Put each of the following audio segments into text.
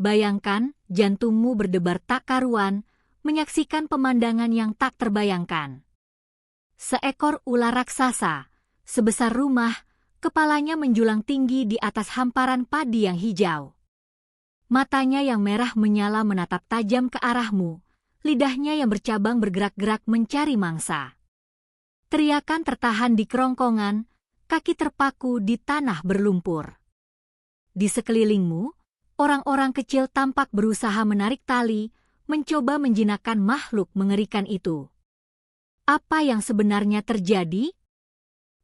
Bayangkan, jantungmu berdebar tak karuan, menyaksikan pemandangan yang tak terbayangkan. Seekor ular raksasa, sebesar rumah, kepalanya menjulang tinggi di atas hamparan padi yang hijau. Matanya yang merah menyala menatap tajam ke arahmu, lidahnya yang bercabang bergerak-gerak mencari mangsa. Teriakan tertahan di kerongkongan, kaki terpaku di tanah berlumpur. Di sekelilingmu, orang-orang kecil tampak berusaha menarik tali, mencoba menjinakkan makhluk mengerikan itu. Apa yang sebenarnya terjadi?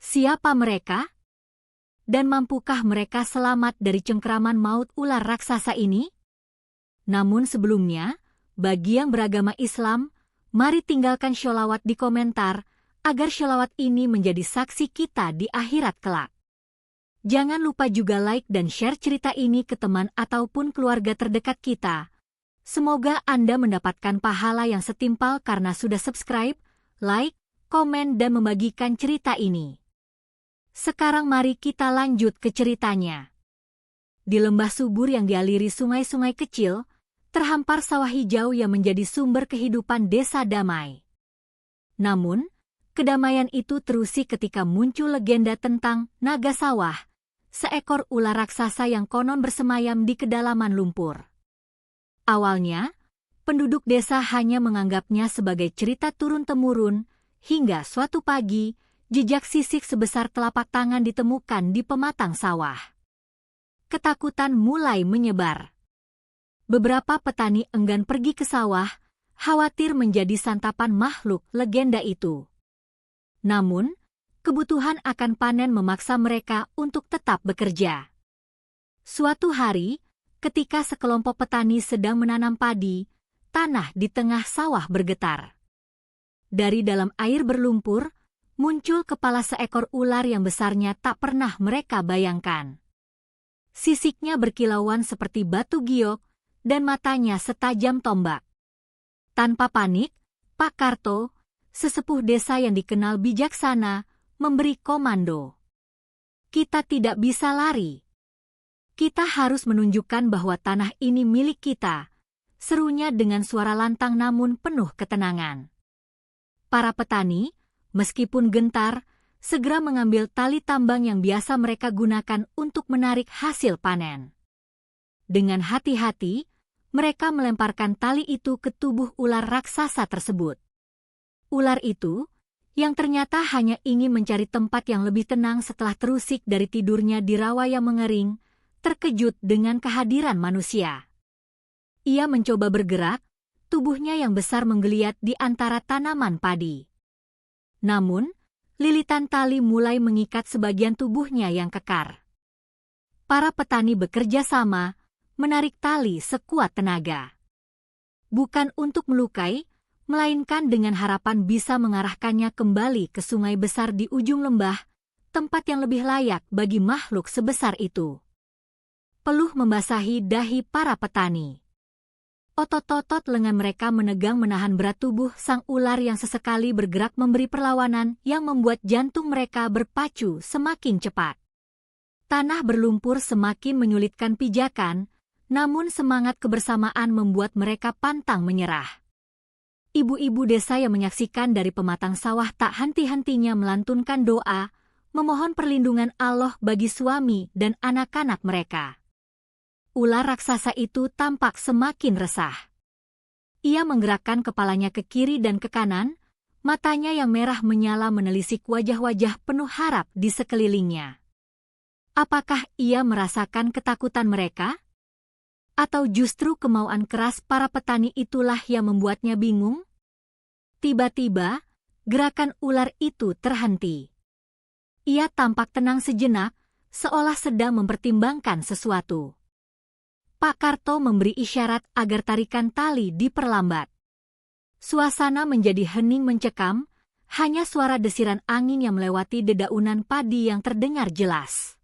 Siapa mereka? Dan mampukah mereka selamat dari cengkraman maut ular raksasa ini? Namun sebelumnya, bagi yang beragama Islam, mari tinggalkan sholawat di komentar, agar sholawat ini menjadi saksi kita di akhirat kelak. Jangan lupa juga like dan share cerita ini ke teman ataupun keluarga terdekat kita. Semoga Anda mendapatkan pahala yang setimpal karena sudah subscribe, like, komen dan membagikan cerita ini. Sekarang mari kita lanjut ke ceritanya. Di lembah subur yang dialiri sungai-sungai kecil, terhampar sawah hijau yang menjadi sumber kehidupan desa damai. Namun, kedamaian itu terusik ketika muncul legenda tentang naga sawah, seekor ular raksasa yang konon bersemayam di kedalaman lumpur. Awalnya, penduduk desa hanya menganggapnya sebagai cerita turun-temurun, hingga suatu pagi, jejak sisik sebesar telapak tangan ditemukan di pematang sawah. Ketakutan mulai menyebar. Beberapa petani enggan pergi ke sawah, khawatir menjadi santapan makhluk legenda itu. Namun, kebutuhan akan panen memaksa mereka untuk tetap bekerja. Suatu hari, ketika sekelompok petani sedang menanam padi, tanah di tengah sawah bergetar. Dari dalam air berlumpur, muncul kepala seekor ular yang besarnya tak pernah mereka bayangkan. Sisiknya berkilauan seperti batu giok, dan matanya setajam tombak. Tanpa panik, Pak Karto, sesepuh desa yang dikenal bijaksana, memberi komando. Kita tidak bisa lari. Kita harus menunjukkan bahwa tanah ini milik kita, serunya dengan suara lantang namun penuh ketenangan. Para petani, meskipun gentar, segera mengambil tali tambang yang biasa mereka gunakan untuk menarik hasil panen. Dengan hati-hati, mereka melemparkan tali itu ke tubuh ular raksasa tersebut. Ular itu, yang ternyata hanya ingin mencari tempat yang lebih tenang setelah terusik dari tidurnya di rawa yang mengering, terkejut dengan kehadiran manusia. Ia mencoba bergerak, tubuhnya yang besar menggeliat di antara tanaman padi. Namun, lilitan tali mulai mengikat sebagian tubuhnya yang kekar. Para petani bekerja sama, menarik tali sekuat tenaga. Bukan untuk melukai, melainkan dengan harapan bisa mengarahkannya kembali ke sungai besar di ujung lembah, tempat yang lebih layak bagi makhluk sebesar itu. Peluh membasahi dahi para petani. Otot-otot lengan mereka menegang menahan berat tubuh sang ular yang sesekali bergerak memberi perlawanan yang membuat jantung mereka berpacu semakin cepat. Tanah berlumpur semakin menyulitkan pijakan, namun semangat kebersamaan membuat mereka pantang menyerah. Ibu-ibu desa yang menyaksikan dari pematang sawah tak henti-hentinya melantunkan doa, memohon perlindungan Allah bagi suami dan anak-anak mereka. Ular raksasa itu tampak semakin resah. Ia menggerakkan kepalanya ke kiri dan ke kanan, matanya yang merah menyala menelisik wajah-wajah penuh harap di sekelilingnya. Apakah ia merasakan ketakutan mereka? Atau justru kemauan keras para petani itulah yang membuatnya bingung? Tiba-tiba, gerakan ular itu terhenti. Ia tampak tenang sejenak, seolah sedang mempertimbangkan sesuatu. Pak Karto memberi isyarat agar tarikan tali diperlambat. Suasana menjadi hening mencekam, hanya suara desiran angin yang melewati dedaunan padi yang terdengar jelas.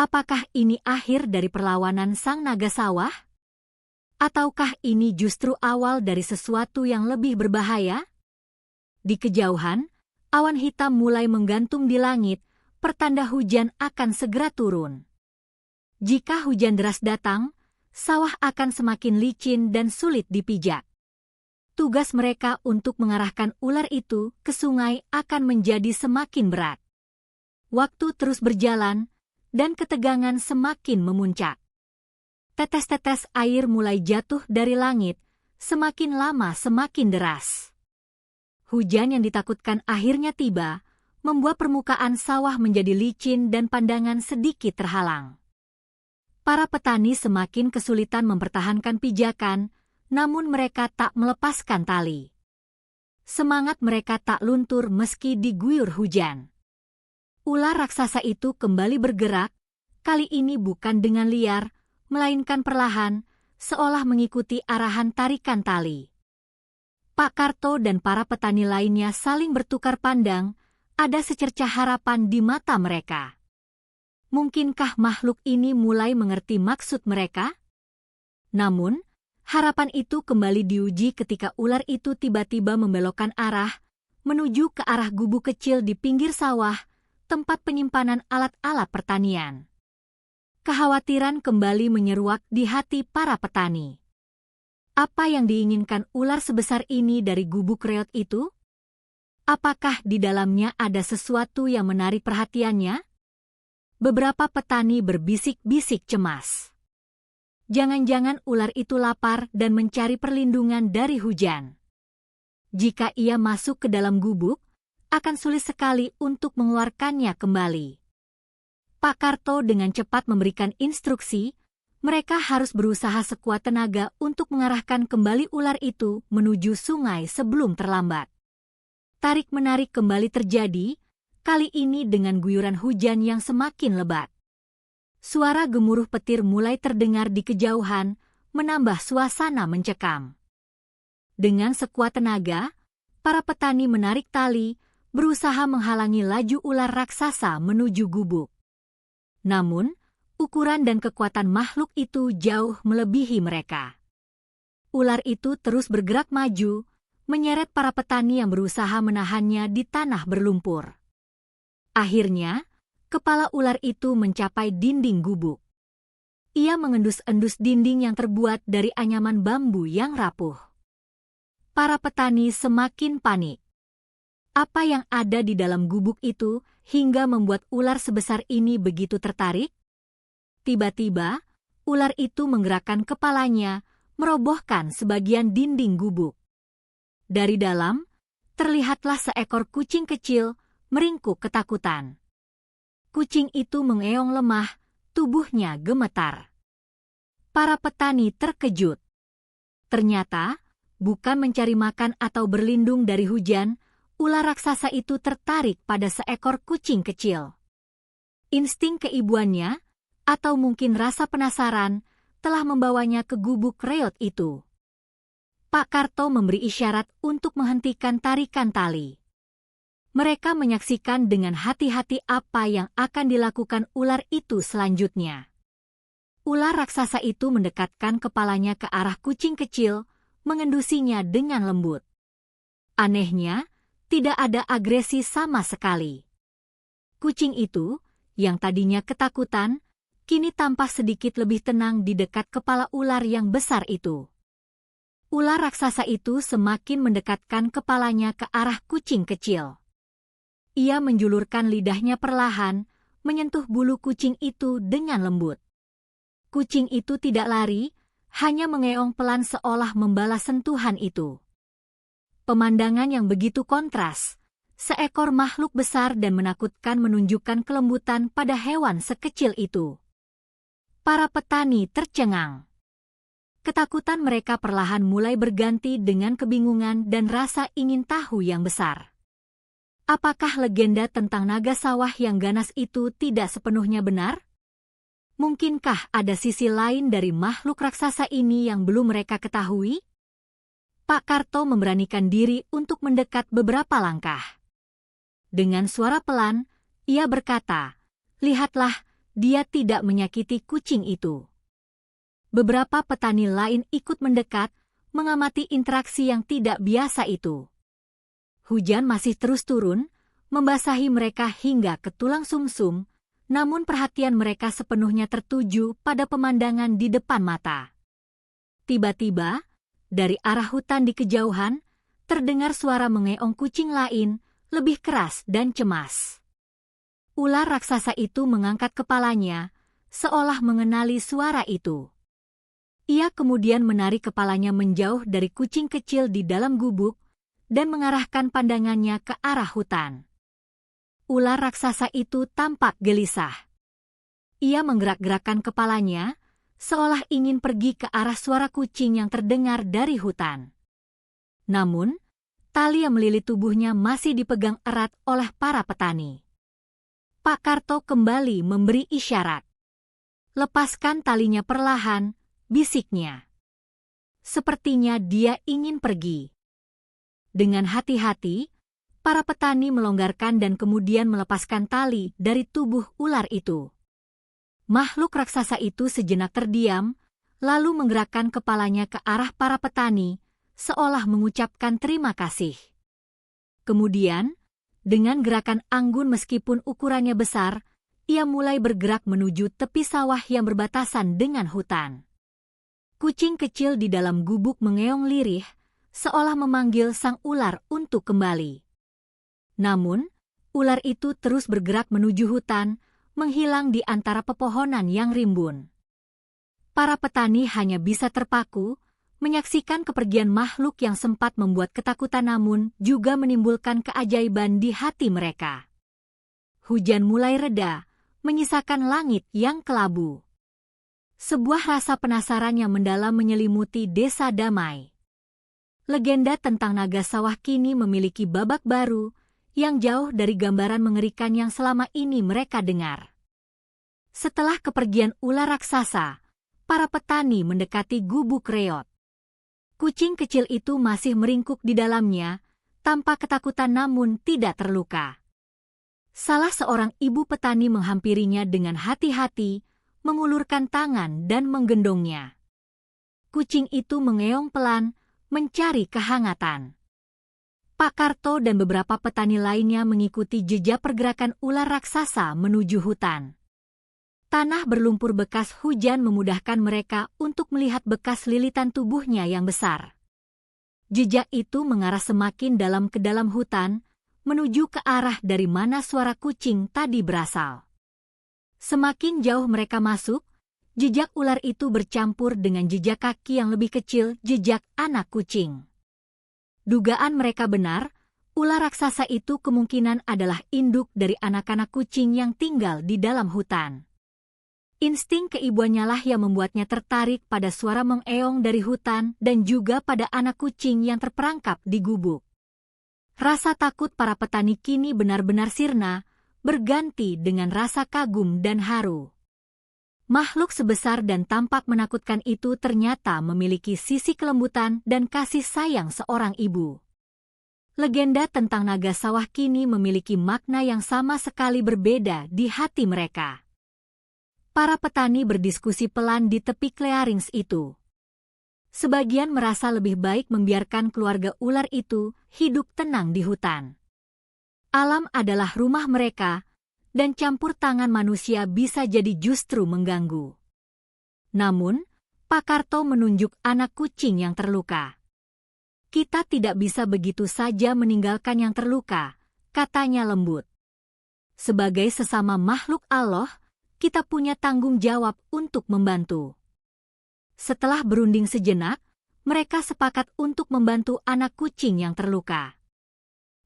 Apakah ini akhir dari perlawanan sang naga sawah? Ataukah ini justru awal dari sesuatu yang lebih berbahaya? Di kejauhan, awan hitam mulai menggantung di langit, pertanda hujan akan segera turun. Jika hujan deras datang, sawah akan semakin licin dan sulit dipijak. Tugas mereka untuk mengarahkan ular itu ke sungai akan menjadi semakin berat. Waktu terus berjalan, dan ketegangan semakin memuncak. Tetes-tetes air mulai jatuh dari langit, semakin lama semakin deras. Hujan yang ditakutkan akhirnya tiba, membuat permukaan sawah menjadi licin dan pandangan sedikit terhalang. Para petani semakin kesulitan mempertahankan pijakan, namun mereka tak melepaskan tali. Semangat mereka tak luntur meski diguyur hujan. Ular raksasa itu kembali bergerak, kali ini bukan dengan liar, melainkan perlahan, seolah mengikuti arahan tarikan tali. Pak Karto dan para petani lainnya saling bertukar pandang, ada secercah harapan di mata mereka. Mungkinkah makhluk ini mulai mengerti maksud mereka? Namun, harapan itu kembali diuji ketika ular itu tiba-tiba membelokkan arah, menuju ke arah gubuk kecil di pinggir sawah, tempat penyimpanan alat-alat pertanian. Kekhawatiran kembali menyeruak di hati para petani. Apa yang diinginkan ular sebesar ini dari gubuk reot itu? Apakah di dalamnya ada sesuatu yang menarik perhatiannya? Beberapa petani berbisik-bisik cemas. Jangan-jangan ular itu lapar dan mencari perlindungan dari hujan. Jika ia masuk ke dalam gubuk, akan sulit sekali untuk mengeluarkannya kembali. Pak Karto dengan cepat memberikan instruksi, mereka harus berusaha sekuat tenaga untuk mengarahkan kembali ular itu menuju sungai sebelum terlambat. Tarik-menarik kembali terjadi, kali ini dengan guyuran hujan yang semakin lebat. Suara gemuruh petir mulai terdengar di kejauhan, menambah suasana mencekam. Dengan sekuat tenaga, para petani menarik tali, berusaha menghalangi laju ular raksasa menuju gubuk. Namun, ukuran dan kekuatan makhluk itu jauh melebihi mereka. Ular itu terus bergerak maju, menyeret para petani yang berusaha menahannya di tanah berlumpur. Akhirnya, kepala ular itu mencapai dinding gubuk. Ia mengendus-endus dinding yang terbuat dari anyaman bambu yang rapuh. Para petani semakin panik. Apa yang ada di dalam gubuk itu hingga membuat ular sebesar ini begitu tertarik? Tiba-tiba, ular itu menggerakkan kepalanya, merobohkan sebagian dinding gubuk. Dari dalam, terlihatlah seekor kucing kecil meringkuk ketakutan. Kucing itu mengeong lemah, tubuhnya gemetar. Para petani terkejut. Ternyata, bukan mencari makan atau berlindung dari hujan, ular raksasa itu tertarik pada seekor kucing kecil. Insting keibuannya, atau mungkin rasa penasaran, telah membawanya ke gubuk reot itu. Pak Karto memberi isyarat untuk menghentikan tarikan tali. Mereka menyaksikan dengan hati-hati apa yang akan dilakukan ular itu selanjutnya. Ular raksasa itu mendekatkan kepalanya ke arah kucing kecil, mengendusinya dengan lembut. Anehnya, tidak ada agresi sama sekali. Kucing itu, yang tadinya ketakutan, kini tampak sedikit lebih tenang di dekat kepala ular yang besar itu. Ular raksasa itu semakin mendekatkan kepalanya ke arah kucing kecil. Ia menjulurkan lidahnya perlahan, menyentuh bulu kucing itu dengan lembut. Kucing itu tidak lari, hanya mengeong pelan seolah membalas sentuhan itu. Pemandangan yang begitu kontras, seekor makhluk besar dan menakutkan menunjukkan kelembutan pada hewan sekecil itu. Para petani tercengang. Ketakutan mereka perlahan mulai berganti dengan kebingungan dan rasa ingin tahu yang besar. Apakah legenda tentang naga sawah yang ganas itu tidak sepenuhnya benar? Mungkinkah ada sisi lain dari makhluk raksasa ini yang belum mereka ketahui? Pak Karto memberanikan diri untuk mendekat beberapa langkah. Dengan suara pelan, ia berkata, "Lihatlah, dia tidak menyakiti kucing itu." Beberapa petani lain ikut mendekat, mengamati interaksi yang tidak biasa itu. Hujan masih terus turun, membasahi mereka hingga ke tulang sumsum, namun perhatian mereka sepenuhnya tertuju pada pemandangan di depan mata. Tiba-tiba, dari arah hutan di kejauhan, terdengar suara mengeong kucing lain, lebih keras dan cemas. Ular raksasa itu mengangkat kepalanya, seolah mengenali suara itu. Ia kemudian menarik kepalanya menjauh dari kucing kecil di dalam gubuk dan mengarahkan pandangannya ke arah hutan. Ular raksasa itu tampak gelisah. Ia menggerak-gerakkan kepalanya, seolah ingin pergi ke arah suara kucing yang terdengar dari hutan. Namun, tali yang melilit tubuhnya masih dipegang erat oleh para petani. Pak Karto kembali memberi isyarat. "Lepaskan talinya perlahan," bisiknya. Sepertinya dia ingin pergi. Dengan hati-hati, para petani melonggarkan dan kemudian melepaskan tali dari tubuh ular itu. Makhluk raksasa itu sejenak terdiam, lalu menggerakkan kepalanya ke arah para petani, seolah mengucapkan terima kasih. Kemudian, dengan gerakan anggun meskipun ukurannya besar, ia mulai bergerak menuju tepi sawah yang berbatasan dengan hutan. Kucing kecil di dalam gubuk mengeong lirih, seolah memanggil sang ular untuk kembali. Namun, ular itu terus bergerak menuju hutan, menghilang di antara pepohonan yang rimbun. Para petani hanya bisa terpaku, menyaksikan kepergian makhluk yang sempat membuat ketakutan namun juga menimbulkan keajaiban di hati mereka. Hujan mulai reda, menyisakan langit yang kelabu. Sebuah rasa penasaran yang mendalam menyelimuti desa damai. Legenda tentang naga sawah kini memiliki babak baru, yang jauh dari gambaran mengerikan yang selama ini mereka dengar. Setelah kepergian ular raksasa, para petani mendekati gubuk reot. Kucing kecil itu masih meringkuk di dalamnya, tanpa ketakutan namun tidak terluka. Salah seorang ibu petani menghampirinya dengan hati-hati, mengulurkan tangan dan menggendongnya. Kucing itu mengeong pelan, mencari kehangatan. Pak Karto dan beberapa petani lainnya mengikuti jejak pergerakan ular raksasa menuju hutan. Tanah berlumpur bekas hujan memudahkan mereka untuk melihat bekas lilitan tubuhnya yang besar. Jejak itu mengarah semakin dalam ke dalam hutan, menuju ke arah dari mana suara kucing tadi berasal. Semakin jauh mereka masuk, jejak ular itu bercampur dengan jejak kaki yang lebih kecil, jejak anak kucing. Dugaan mereka benar, ular raksasa itu kemungkinan adalah induk dari anak-anak kucing yang tinggal di dalam hutan. Insting keibuannya lah yang membuatnya tertarik pada suara mengeong dari hutan dan juga pada anak kucing yang terperangkap di gubuk. Rasa takut para petani kini benar-benar sirna, berganti dengan rasa kagum dan haru. Makhluk sebesar dan tampak menakutkan itu ternyata memiliki sisi kelembutan dan kasih sayang seorang ibu. Legenda tentang naga sawah kini memiliki makna yang sama sekali berbeda di hati mereka. Para petani berdiskusi pelan di tepi clearings itu. Sebagian merasa lebih baik membiarkan keluarga ular itu hidup tenang di hutan. Alam adalah rumah mereka, dan campur tangan manusia bisa jadi justru mengganggu. Namun, Pak Karto menunjuk anak kucing yang terluka. "Kita tidak bisa begitu saja meninggalkan yang terluka," katanya lembut. "Sebagai sesama makhluk Allah, kita punya tanggung jawab untuk membantu." Setelah berunding sejenak, mereka sepakat untuk membantu anak kucing yang terluka.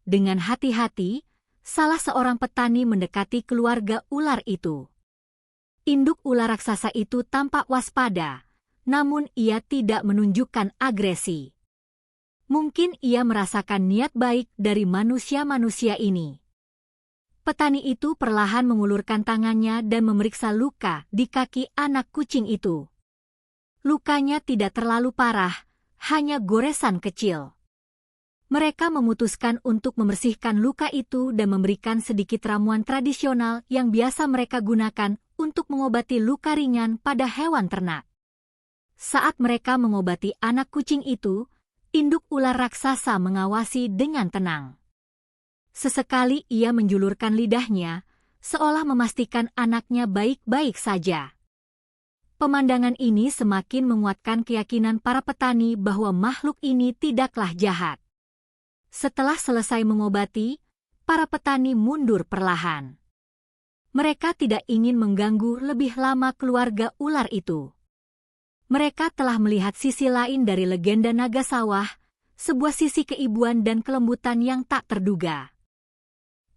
Dengan hati-hati, salah seorang petani mendekati keluarga ular itu. Induk ular raksasa itu tampak waspada, namun ia tidak menunjukkan agresi. Mungkin ia merasakan niat baik dari manusia-manusia ini. Petani itu perlahan mengulurkan tangannya dan memeriksa luka di kaki anak kucing itu. Lukanya tidak terlalu parah, hanya goresan kecil. Mereka memutuskan untuk membersihkan luka itu dan memberikan sedikit ramuan tradisional yang biasa mereka gunakan untuk mengobati luka ringan pada hewan ternak. Saat mereka mengobati anak kucing itu, induk ular raksasa mengawasi dengan tenang. Sesekali ia menjulurkan lidahnya, seolah memastikan anaknya baik-baik saja. Pemandangan ini semakin menguatkan keyakinan para petani bahwa makhluk ini tidaklah jahat. Setelah selesai mengobati, para petani mundur perlahan. Mereka tidak ingin mengganggu lebih lama keluarga ular itu. Mereka telah melihat sisi lain dari legenda naga sawah, sebuah sisi keibuan dan kelembutan yang tak terduga.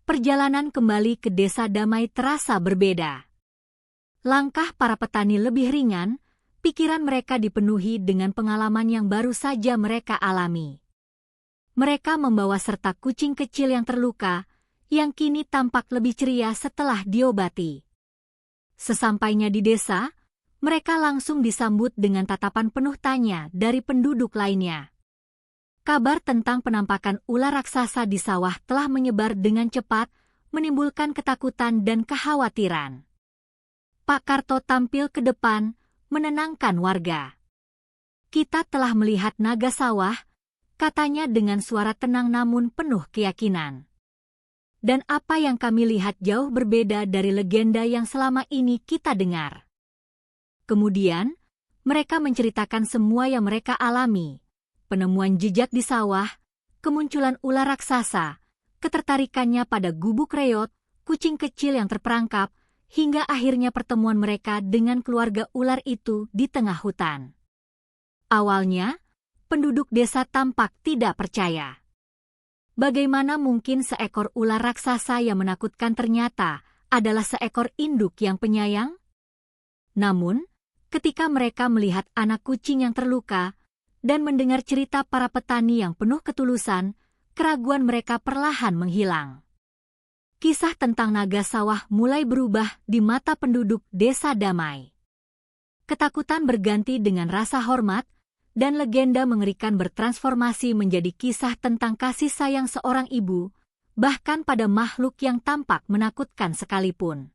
Perjalanan kembali ke desa damai terasa berbeda. Langkah para petani lebih ringan, pikiran mereka dipenuhi dengan pengalaman yang baru saja mereka alami. Mereka membawa serta kucing kecil yang terluka, yang kini tampak lebih ceria setelah diobati. Sesampainya di desa, mereka langsung disambut dengan tatapan penuh tanya dari penduduk lainnya. Kabar tentang penampakan ular raksasa di sawah telah menyebar dengan cepat, menimbulkan ketakutan dan kekhawatiran. Pak Karto tampil ke depan, menenangkan warga. "Kita telah melihat naga sawah," katanya dengan suara tenang namun penuh keyakinan. "Dan apa yang kami lihat jauh berbeda dari legenda yang selama ini kita dengar." Kemudian, mereka menceritakan semua yang mereka alami. Penemuan jejak di sawah, kemunculan ular raksasa, ketertarikannya pada gubuk reot, kucing kecil yang terperangkap, hingga akhirnya pertemuan mereka dengan keluarga ular itu di tengah hutan. Awalnya, penduduk desa tampak tidak percaya. Bagaimana mungkin seekor ular raksasa yang menakutkan ternyata adalah seekor induk yang penyayang? Namun, ketika mereka melihat anak kucing yang terluka dan mendengar cerita para petani yang penuh ketulusan, keraguan mereka perlahan menghilang. Kisah tentang naga sawah mulai berubah di mata penduduk desa damai. Ketakutan berganti dengan rasa hormat, dan legenda mengerikan bertransformasi menjadi kisah tentang kasih sayang seorang ibu, bahkan pada makhluk yang tampak menakutkan sekalipun.